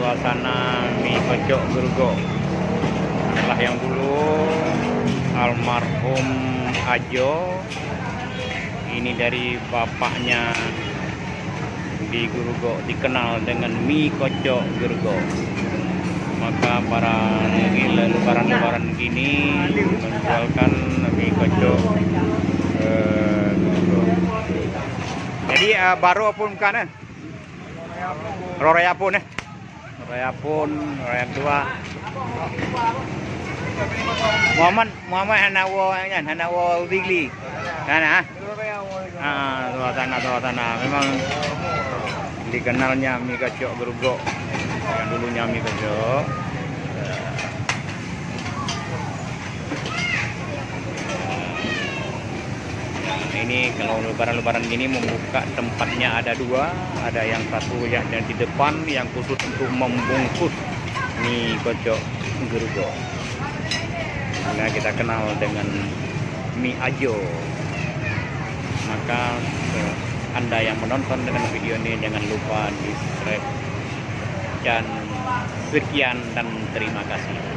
suasana mie kocok Gerugo. Setelah yang dulu almarhum Ajo, ini dari bapaknya di Gerugo dikenal dengan mie kocok Gerugo. Maka para lebaran-lebaran gini menjualkan mie kocok Gerugo. Jadi baru pun bukan Roraya pun Roraya pun Roraya tua. Muhammad Hanawo Bigli. Sana. Suasana memang dikenalnya mie kocok Gerugo. Yang dulunya mie kocok. Ini kalau lebaran-lebaran gini membuka tempatnya ada dua, ada yang satu yang di depan yang khusus untuk membungkus mie kocok Gerugo. Karena kita kenal dengan mie Ajo. Maka Anda yang menonton dengan video ini jangan lupa di subscribe dan sekian dan terima kasih.